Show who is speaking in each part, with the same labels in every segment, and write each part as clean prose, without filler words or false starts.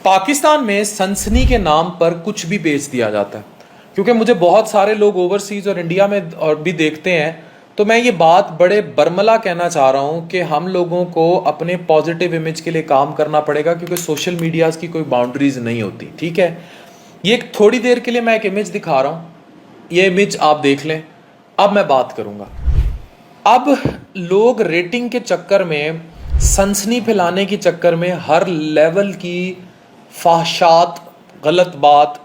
Speaker 1: پاکستان میں سنسنی کے نام پر کچھ بھی بیچ دیا جاتا ہے، کیونکہ مجھے بہت سارے لوگ اوورسیز اور انڈیا میں اور بھی دیکھتے ہیں، تو میں یہ بات بڑے برملا کہنا چاہ رہا ہوں کہ ہم لوگوں کو اپنے پازیٹیو امیج کے لیے کام کرنا پڑے گا، کیونکہ سوشل میڈیاز کی کوئی باؤنڈریز نہیں ہوتی. ٹھیک ہے، یہ ایک تھوڑی دیر کے لیے میں ایک امیج دکھا رہا ہوں، یہ امیج آپ دیکھ لیں. اب میں بات کروں گا. اب لوگ ریٹنگ کے چکر میں، سنسنی پھیلانے کے چکر میں ہر لیول کی فحشات، غلط بات،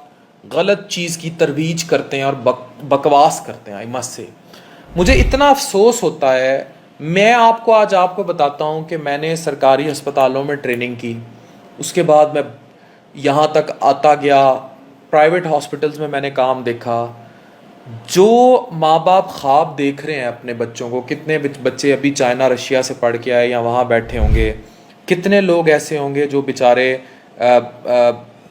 Speaker 1: غلط چیز کی ترویج کرتے ہیں اور بکواس کرتے ہیں. ائمہ سے مجھے اتنا افسوس ہوتا ہے. میں آج آپ کو بتاتا ہوں کہ میں نے سرکاری ہسپتالوں میں ٹریننگ کی، اس کے بعد میں یہاں تک آتا گیا، پرائیویٹ ہاسپٹلز میں نے کام دیکھا. جو ماں باپ خواب دیکھ رہے ہیں اپنے بچوں کو، کتنے بچے ابھی چائنا رشیا سے پڑھ کے آئے یا وہاں بیٹھے ہوں گے، کتنے لوگ ایسے ہوں گے جو بیچارے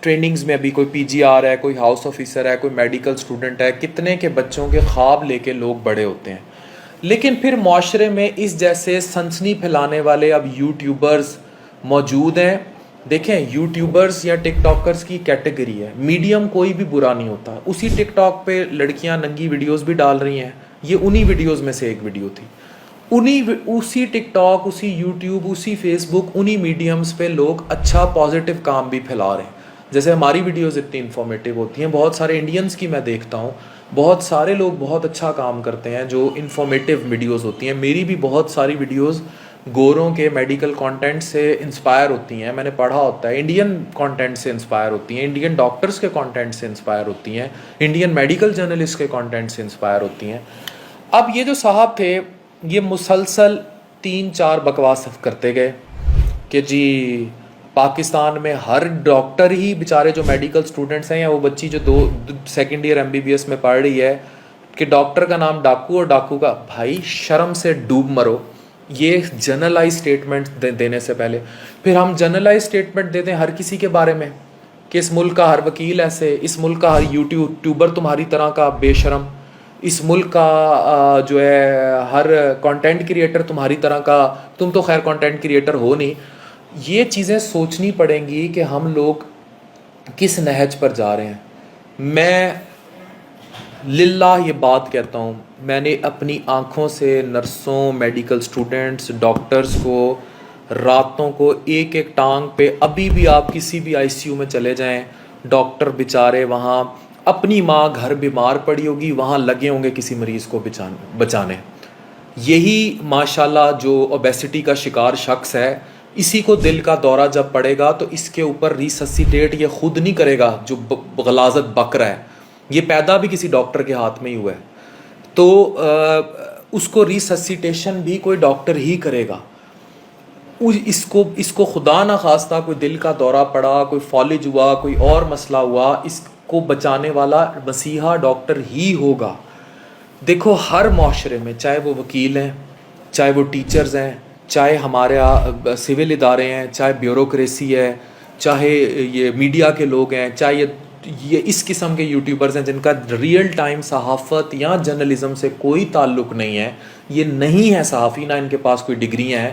Speaker 1: ٹریننگز میں ابھی کوئی پی جی آر ہے، کوئی ہاؤس آفیسر ہے، کوئی میڈیکل اسٹوڈنٹ ہے، کتنے کے بچوں کے خواب لے کے لوگ بڑے ہوتے ہیں. لیکن پھر معاشرے میں اس جیسے سنسنی پھیلانے والے اب یوٹیوبرز موجود ہیں. دیکھیں، یوٹیوبرز یا ٹک ٹاکرز کی کیٹیگری ہے، میڈیم کوئی بھی برا نہیں ہوتا. اسی ٹک ٹاک پہ لڑکیاں ننگی ویڈیوز بھی ڈال رہی ہیں، یہ انہی ویڈیوز میں سے ایک ویڈیو تھی. اسی ٹک ٹاک، اسی یوٹیوب، اسی فیس بک، انہی میڈیمز پہ لوگ اچھا پازیٹیو کام بھی پھیلا رہے ہیں. جیسے ہماری ویڈیوز اتنی انفارمیٹیو ہوتی ہیں، بہت سارے انڈینز کی میں دیکھتا ہوں، بہت سارے لوگ بہت اچھا کام کرتے ہیں جو انفارمیٹیو ویڈیوز ہوتی ہیں. میری بھی بہت ساری ویڈیوز گوروں کے میڈیکل کانٹینٹ سے انسپائر ہوتی ہیں، میں نے پڑھا ہوتا ہے. انڈین کانٹینٹ سے انسپائر ہوتی ہیں، انڈین ڈاکٹرز کے کانٹینٹ سے انسپائر ہوتی ہیں، انڈین میڈیکل جرنلسٹ کے کانٹینٹ سے انسپائر ہوتی ہیں. اب یہ جو صاحب تھے، یہ مسلسل 3-4 بکواس کرتے گئے کہ جی پاکستان میں ہر ڈاکٹر ہی بیچارے جو میڈیکل اسٹوڈنٹس ہیں، یا وہ بچی جو سیکنڈ ایئر MBBS میں پڑھ رہی ہے، کہ ڈاکٹر کا نام ڈاکو اور ڈاکو کا بھائی، شرم سے ڈوب مرو. یہ جنرلائز اسٹیٹمنٹ دینے سے پہلے پھر ہم جنرلائز اسٹیٹمنٹ دیتے ہیں ہر کسی کے بارے میں کہ اس ملک کا ہر وکیل ایسے، اس ملک کا ہر یوٹیوبر تمہاری طرح کا بے شرم، اس ملک کا جو ہے ہر کنٹینٹ کریٹر تمہاری طرح کا. تم تو خیر کنٹینٹ کریٹر ہو نہیں. یہ چیزیں سوچنی پڑیں گی کہ ہم لوگ کس نہج پر جا رہے ہیں. میں للہ یہ بات کہتا ہوں، میں نے اپنی آنکھوں سے نرسوں، میڈیکل اسٹوڈنٹس، ڈاکٹرز کو راتوں کو ایک ایک ٹانگ پہ، ابھی بھی آپ کسی بھی ICU میں چلے جائیں، ڈاکٹر بیچارے وہاں، اپنی ماں گھر بیمار پڑی ہوگی، وہاں لگے ہوں گے کسی مریض کو بچانے. یہی ماشاءاللہ جو اوبیسٹی کا شکار شخص ہے، اسی کو دل کا دورہ جب پڑے گا تو اس کے اوپر ریسسیٹیٹ یہ خود نہیں کرے گا جو غلاظت بک رہا ہے. یہ پیدا بھی کسی ڈاکٹر کے ہاتھ میں ہی ہوا ہے، تو اس کو ریسسیٹیشن بھی کوئی ڈاکٹر ہی کرے گا. اس کو خدا نہ خواستہ کوئی دل کا دورہ پڑا، کوئی فالج ہوا، کوئی اور مسئلہ ہوا، اس کو بچانے والا مسیحا ڈاکٹر ہی ہوگا. دیکھو ہر معاشرے میں، چاہے وہ وکیل ہیں، چاہے وہ ٹیچرز ہیں، چاہے ہمارے سول ادارے ہیں، چاہے بیوروکریسی ہے، چاہے یہ میڈیا کے لوگ ہیں، چاہے یہ اس قسم کے یوٹیوبرز ہیں جن کا ریئل ٹائم صحافت یا جرنلزم سے کوئی تعلق نہیں ہے، یہ نہیں ہے صحافی، نہ ان کے پاس کوئی ڈگریاں ہیں،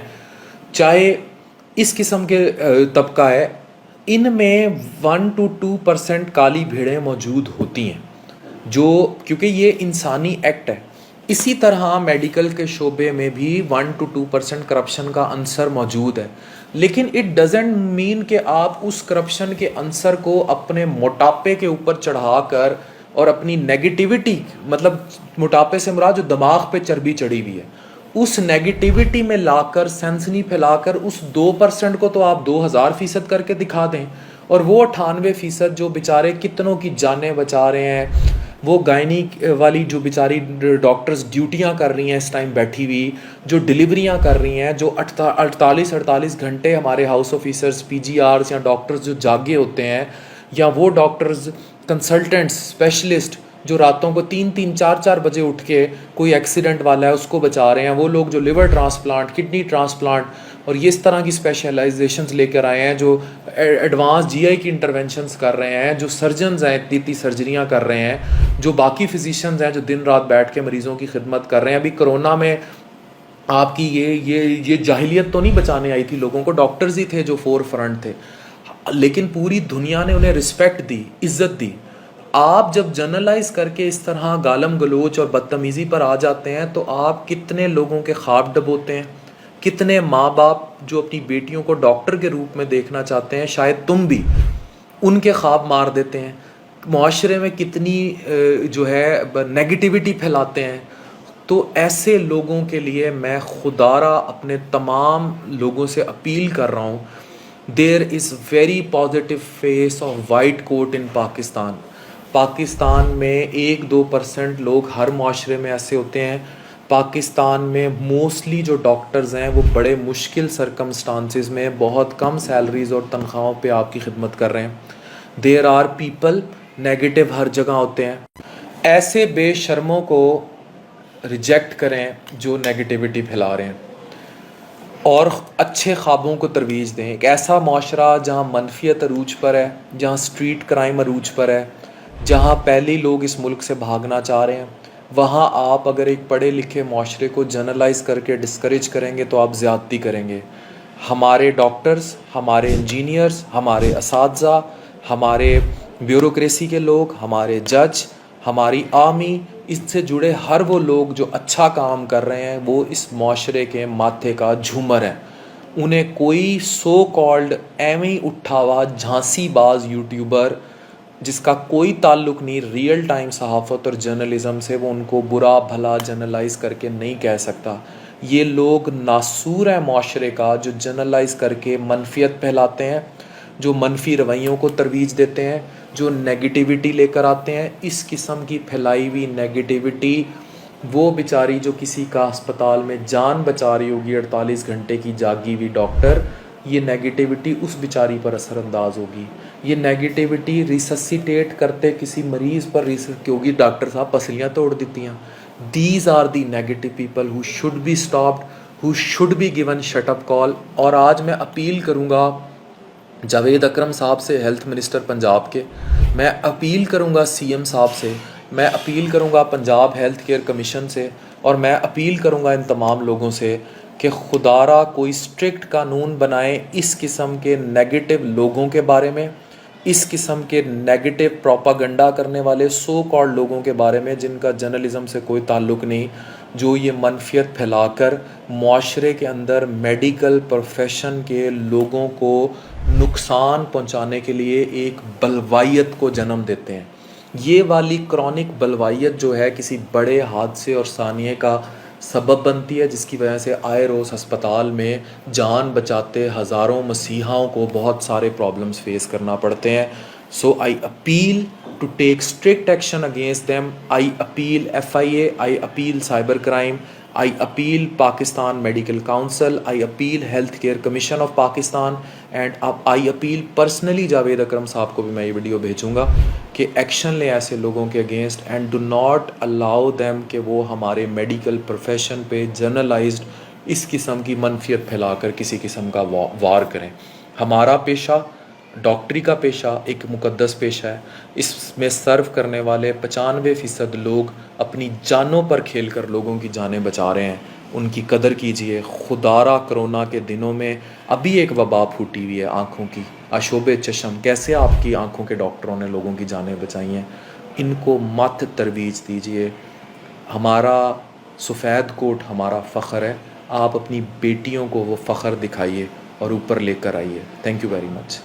Speaker 1: چاہے اس قسم کے طبقہ ہے، ان میں 1-2% کالی بھیڑیں موجود ہوتی ہیں، جو کیونکہ یہ انسانی ایکٹ ہے. اسی طرح میڈیکل کے شعبے میں بھی 1-2% کرپشن کا عنصر موجود ہے. لیکن اٹ ڈزنٹ مین کہ آپ اس کرپشن کے عنصر کو اپنے موٹاپے کے اوپر چڑھا کر اور اپنی نیگیٹیوٹی، مطلب موٹاپے سے مراد جو دماغ پہ چربی چڑھی ہوئی ہے، اس نیگیٹیوٹی میں لا کر، سینسنی پھیلا کر اس 2% کو تو آپ 2000% کر کے دکھا دیں، اور وہ 98% جو بیچارے کتنوں کی جانیں بچا رہے ہیں، وہ گائنی والی جو بیچاری ڈاکٹرز ڈیوٹیاں کر رہی ہیں اس ٹائم بیٹھی ہوئی، جو ڈلیوریاں کر رہی ہیں، جو 48 گھنٹے ہمارے ہاؤس آفیسرز، PGRs یا ڈاکٹرز جو جاگے ہوتے ہیں، یا وہ ڈاکٹرز کنسلٹنٹس، اسپیشلسٹ جو راتوں کو 3-4 بجے اٹھ کے کوئی ایکسیڈنٹ والا ہے اس کو بچا رہے ہیں، وہ لوگ جو لیور ٹرانسپلانٹ، کڈنی ٹرانسپلانٹ اور یہ اس طرح کی اسپیشلائزیشنز لے کر آئے ہیں، جو ایڈوانس GI کی انٹرونشنز کر رہے ہیں، جو سرجنز ہیں اتنی سرجریاں کر رہے ہیں، جو باقی فزیشنز ہیں جو دن رات بیٹھ کے مریضوں کی خدمت کر رہے ہیں. ابھی کرونا میں آپ کی یہ جاہلیت تو نہیں بچانے آئی تھی لوگوں کو، ڈاکٹرز ہی تھے جو فور فرنٹ تھے. لیکن پوری دنیا نے انہیں رسپیکٹ دی، عزت دی. آپ جب جنرلائز کر کے اس طرح گالم گلوچ اور بدتمیزی پر آ جاتے ہیں تو آپ کتنے لوگوں کے خواب ڈبوتے ہیں. کتنے ماں باپ جو اپنی بیٹیوں کو ڈاکٹر کے روپ میں دیکھنا چاہتے ہیں، شاید تم بھی، ان کے خواب مار دیتے ہیں. معاشرے میں کتنی جو ہے نیگیٹیوٹی پھیلاتے ہیں. تو ایسے لوگوں کے لیے میں خدارہ اپنے تمام لوگوں سے اپیل کر رہا ہوں. There is very positive face of white coat in Pakistan. Pakistan میں 1-2% لوگ ہر معاشرے میں ایسے ہوتے ہیں. پاکستان میں موسٹلی جو ڈاکٹرز ہیں وہ بڑے مشکل سرکمسٹانسز میں بہت کم سیلریز اور تنخواہوں پہ آپ کی خدمت کر رہے ہیں. دیر آر پیپل، نیگیٹو ہر جگہ ہوتے ہیں. ایسے بے شرموں کو ریجیکٹ کریں جو نیگیٹیوٹی پھیلا رہے ہیں اور اچھے خوابوں کو ترویج دیں. ایک ایسا معاشرہ جہاں منفیت عروج پر ہے، جہاں سٹریٹ کرائم عروج پر ہے، جہاں پہلے لوگ اس ملک سے بھاگنا چاہ رہے ہیں، وہاں آپ اگر ایک پڑھے لکھے معاشرے کو جنرلائز کر کے ڈسکریج کریں گے تو آپ زیادتی کریں گے. ہمارے ڈاکٹرز، ہمارے انجینئرز، ہمارے اساتذہ، ہمارے بیوروکریسی کے لوگ، ہمارے جج، ہماری آرمی، اس سے جڑے ہر وہ لوگ جو اچھا کام کر رہے ہیں وہ اس معاشرے کے ماتھے کا جھومر ہے. انہیں کوئی سو کالڈ ایویں ہی اٹھا ہوا جھانسی باز یوٹیوبر جس کا کوئی تعلق نہیں ریئل ٹائم صحافت اور جرنلزم سے، وہ ان کو برا بھلا جنرلائز کر کے نہیں کہہ سکتا. یہ لوگ ناسور ہیں معاشرے کا جو جنرلائز کر کے منفیت پھیلاتے ہیں، جو منفی رویوں کو ترویج دیتے ہیں، جو نیگیٹیوٹی لے کر آتے ہیں. اس قسم کی پھیلائی ہوئی نیگیٹیوٹی، وہ بیچاری جو کسی کا ہسپتال میں جان بچا رہی ہوگی 48 گھنٹے کی جاگی ہوئی ڈاکٹر، یہ نیگیٹیوٹی اس بیچاری پر اثر انداز ہوگی. یہ نیگیٹیوٹی ریسسیٹیٹ کرتے کسی مریض پر کی ہوگی، ڈاکٹر صاحب پسلیاں توڑ دیتی ہیں. These are the negative people who should be stopped, who should be given shut up call. اور آج میں اپیل کروں گا جاوید اکرم صاحب سے، ہیلتھ منسٹر پنجاب کے، میں اپیل کروں گا سی ایم صاحب سے، میں اپیل کروں گا پنجاب ہیلتھ کیئر کمیشن سے، اور میں اپیل کروں گا ان تمام لوگوں سے کہ خدارہ کوئی اسٹرکٹ قانون بنائیں اس قسم کے نیگیٹو لوگوں کے بارے میں، اس قسم کے نیگیٹو پروپاگنڈا کرنے والے سو کالڈ لوگوں کے بارے میں جن کا جرنلزم سے کوئی تعلق نہیں، جو یہ منفیت پھیلا کر معاشرے کے اندر میڈیکل پروفیشن کے لوگوں کو نقصان پہنچانے کے لیے ایک بلوائیت کو جنم دیتے ہیں. یہ والی کرونک بلوائیت جو ہے کسی بڑے حادثے اور ثانیے کا سبب بنتی ہے، جس کی وجہ سے آئے روز ہسپتال میں جان بچاتے ہزاروں مسیحاؤں کو بہت سارے پرابلمز فیس کرنا پڑتے ہیں. So I appeal to take strict action against them. I appeal FIA، I appeal cyber crime, I appeal Pakistan medical council, I appeal health care commission of Pakistan, and I appeal personally Javed Akram صاحب کو بھی میں یہ video بھیجوں گا کہ action لیں ایسے لوگوں کے against, and do not allow them کہ وہ ہمارے میڈیکل پروفیشن پہ جرنلائزڈ اس قسم کی منفیت پھیلا کر کسی قسم کا وار کریں. ہمارا پیشہ، ڈاکٹری کا پیشہ، ایک مقدس پیشہ ہے. اس میں سرو کرنے والے 95% لوگ اپنی جانوں پر کھیل کر لوگوں کی جانیں بچا رہے ہیں. ان کی قدر کیجئے. خدارہ کرونا کے دنوں میں ابھی ایک وبا پھوٹی ہوئی ہے آنکھوں کی، آشوب چشم، کیسے آپ کی آنکھوں کے ڈاکٹروں نے لوگوں کی جانیں بچائی ہیں. ان کو مت ترویج دیجئے. ہمارا سفید کوٹ ہمارا فخر ہے. آپ اپنی بیٹیوں کو وہ فخر دکھائیے اور اوپر لے کر آئیے. Thank you very much.